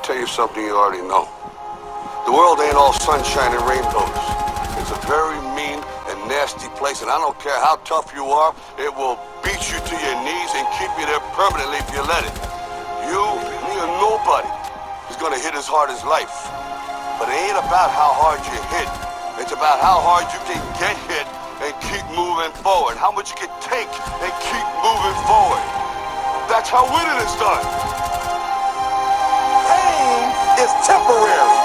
tell you something you already know. The world ain't all sunshine and rainbows. It's a very mean and nasty place, and I don't care how tough you are, it will beat you to your knees and keep you there permanently if you let it. You, me, or nobody is gonna hit as hard as life. But it ain't about how hard you hit. It's about how hard you can get hit and keep moving forward. How much you can take and keep moving forward. That's how winning is done. Pain is temporary.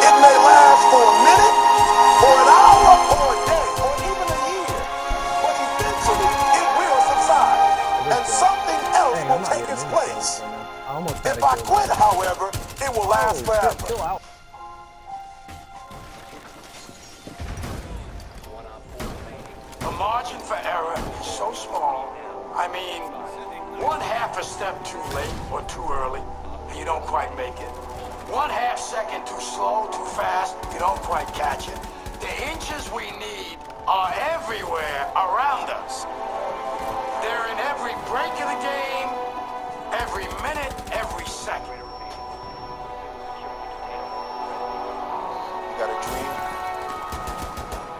It may last for a minute, or an hour, or a day, or even a year. But eventually, it will subside, and something else will take its place. If I quit, however, it will last forever. The margin for error is so small. I mean, 1/2 a step too late or too early, and you don't quite make it. 1/2 second too slow, too fast, you don't quite catch it. The inches we need are everywhere around us. They're in every break of the game, every minute, every second. You got a dream,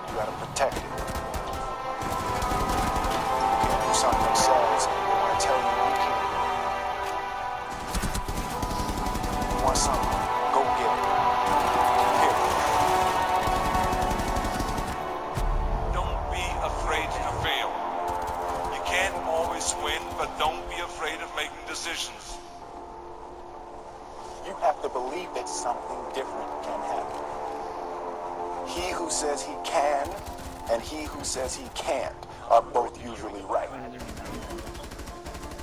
you gotta protect it. You can't do something that says, they wanna tell you you can't. You want something, go get it. Period. Don't be afraid to fail. You can't always win, but don't be afraid of making decisions. You have to believe that something different can happen. He who says he can and he who says he can't are both usually right.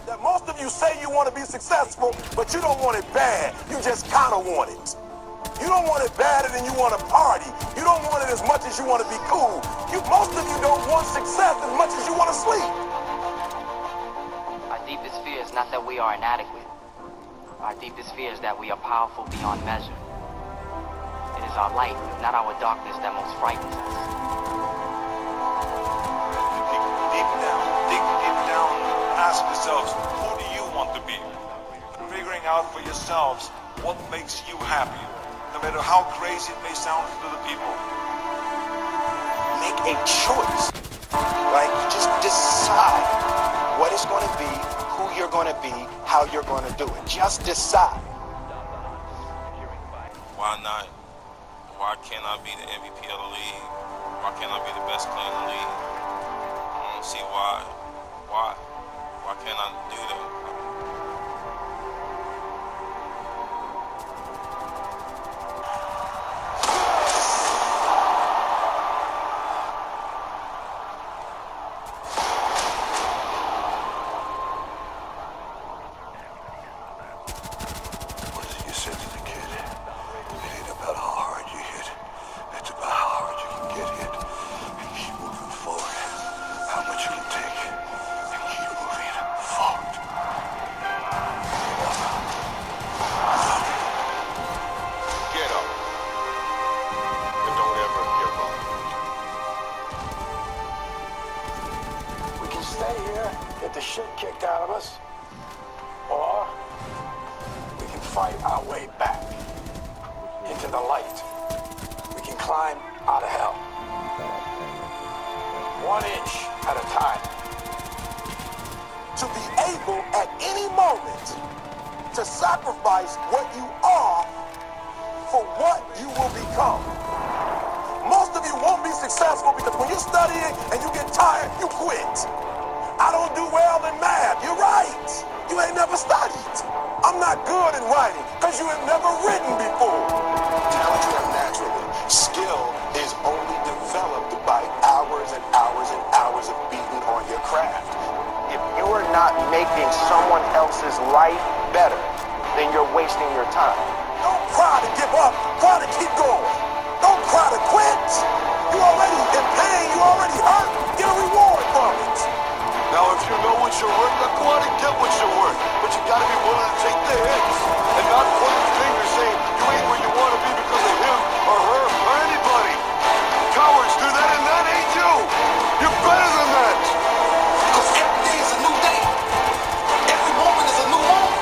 That most of you say you want to be successful, but you don't want it bad. You just kind of want it. You don't want it badder than you want to party. You don't want it as much as you want to be cool. Most of you don't want success as much as you want to sleep. Our deepest fear is not that we are inadequate. Our deepest fear is that we are powerful beyond measure. It is our light, not our darkness, that most frightens us. Deep down, ask yourselves, who do you want to be? Figuring out for yourselves what makes you happy, no matter how crazy it may sound to the people. Make a choice. Like, just decide what it's going to be, who you're going to be, how you're going to do it. Just decide. Why not? Why can't I be the MVP of the league? Why can't I be the best player in the league? I don't see why. Why can't I do that? What did you say to the kid? It ain't about how hard you hit. It's about how hard you can get hit and keep moving forward. How much you can take and keep moving forward. Get up. And don't ever give up. We can stay here, get the shit kicked out of us, or we can fight our way back into the light. We can climb out of hell. 1 inch at a time. To be able at any moment to sacrifice what you are for what you will become. Most of you won't be successful because when you're studying and you get tired, you quit. I don't do well in math. You're right. You ain't never studied. I'm not good in writing because you have never written before. Talent you have naturally. Skill is only developed by hours and hours and hours of beating on your craft. If you are not making someone else's life better, then you're wasting your time. Don't cry to give up. Cry to keep going. Don't cry to quit. You already in pain. You already hurt. Get a reward from it. Now, if you know what you're worth, now go out and get what you're worth. But you gotta be willing to take the hits and not point the finger saying you ain't where you want to be because of him or her or anybody. Cowards do that, and that ain't you. You're better than that. Because every day is a new day. Every moment is a new moment.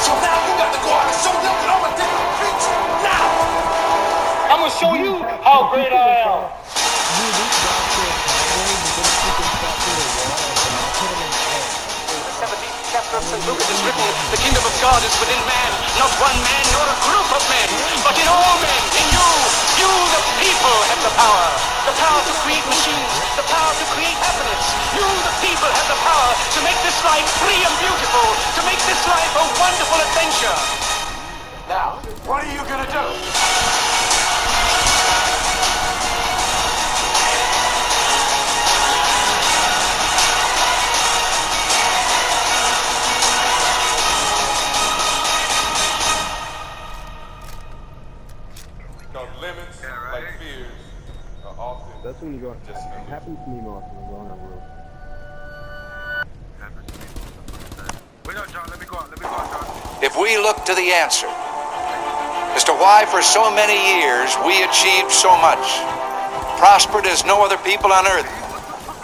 So now you got to go out and show them that show you how great I am. Chapter of St. Luke it is written, the kingdom of God is within man, not one man nor a group of men, but in all men, in you the people have the power to create machines, the power to create happiness. You the people have the power to make this life free and beautiful, to make this life a wonderful adventure. Now, what are you gonna do? Limits, like fears, are often That's when you go. just It happens to me most when I go on a roof. Wait up, John. Let me go out, John. If we look to the answer as to why for so many years we achieved so much, prospered as no other people on earth,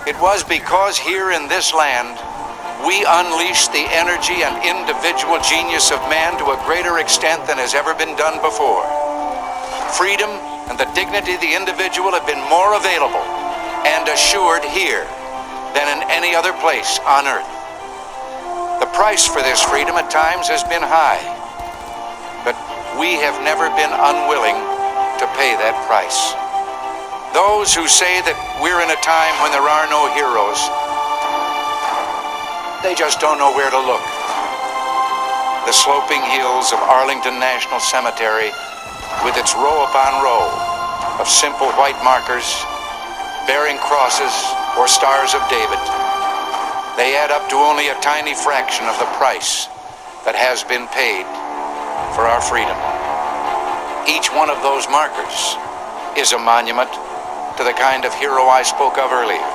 it was because here in this land we unleashed the energy and individual genius of man to a greater extent than has ever been done before. Freedom and the dignity of the individual have been more available and assured here than in any other place on earth. The price for this freedom at times has been high, but we have never been unwilling to pay that price. Those who say that we're in a time when there are no heroes, they just don't know where to look. The sloping hills of Arlington National Cemetery, with its row upon row of simple white markers bearing crosses or stars of David, they add up to only a tiny fraction of the price that has been paid for our freedom. Each one of those markers is a monument to the kind of hero I spoke of earlier.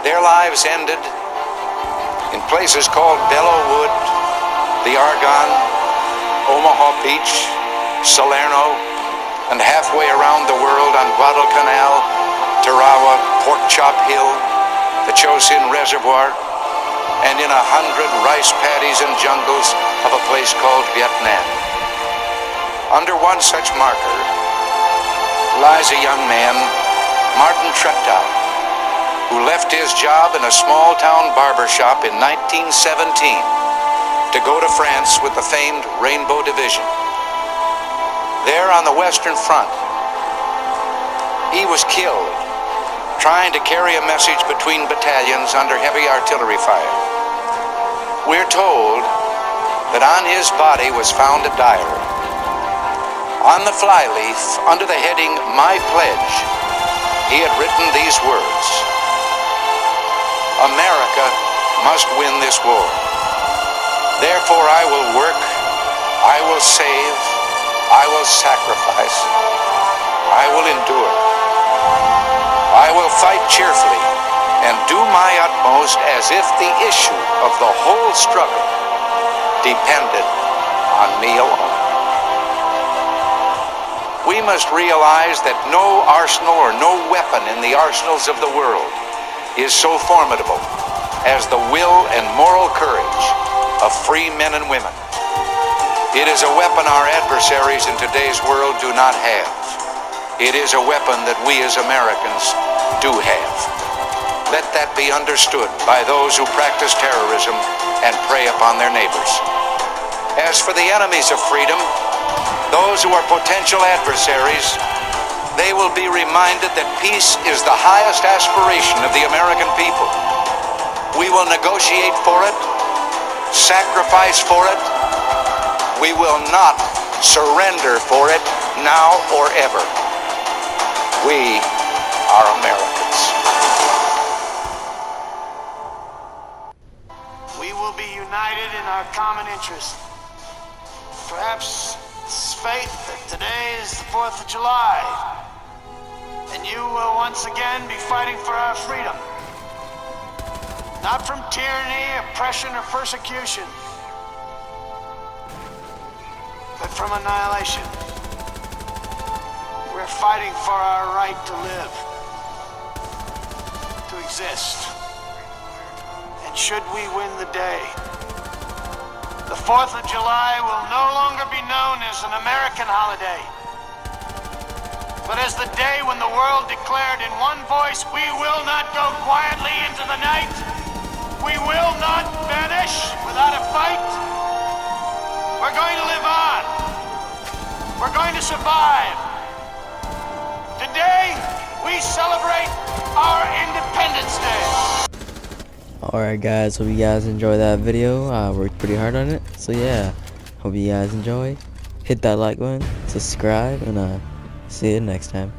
Their lives ended in places called Belleau Wood, the Argonne, Omaha Beach, Salerno, and halfway around the world on Guadalcanal, Tarawa, Pork Chop Hill, the Chosin Reservoir, and in 100 rice paddies and jungles of a place called Vietnam. Under one such marker lies a young man, Martin Treptow, who left his job in a small-town barber shop in 1917 to go to France with the famed Rainbow Division. There on the Western Front, he was killed trying to carry a message between battalions under heavy artillery fire. We're told that on his body was found a diary. On the flyleaf, under the heading, My Pledge, he had written these words: America must win this war. Therefore I will work, I will save, I will sacrifice, I will endure. I will fight cheerfully and do my utmost as if the issue of the whole struggle depended on me alone. We must realize that no arsenal or no weapon in the arsenals of the world is so formidable as the will and moral courage of free men and women. It is a weapon our adversaries in today's world do not have. It is a weapon that we as Americans do have. Let that be understood by those who practice terrorism and prey upon their neighbors. As for the enemies of freedom, those who are potential adversaries, they will be reminded that peace is the highest aspiration of the American people. We will negotiate for it, sacrifice for it. We will not surrender for it now or ever. We are Americans. We will be united in our common interest. Perhaps it's fate that today is the 4th of July, and you will once again be fighting for our freedom. Not from tyranny, oppression, or persecution, but from annihilation. We're fighting for our right to live, to exist. And should we win the day, the 4th of July will no longer be known as an American holiday. But as the day when the world declared in one voice, we will not go quietly into the night, we will not vanish without a fight, we're going to live on. We're going to survive. Today, we celebrate our Independence Day. Alright guys, hope you guys enjoyed that video. I worked pretty hard on it. So yeah, hope you guys enjoy. Hit that like button, subscribe, and see you next time.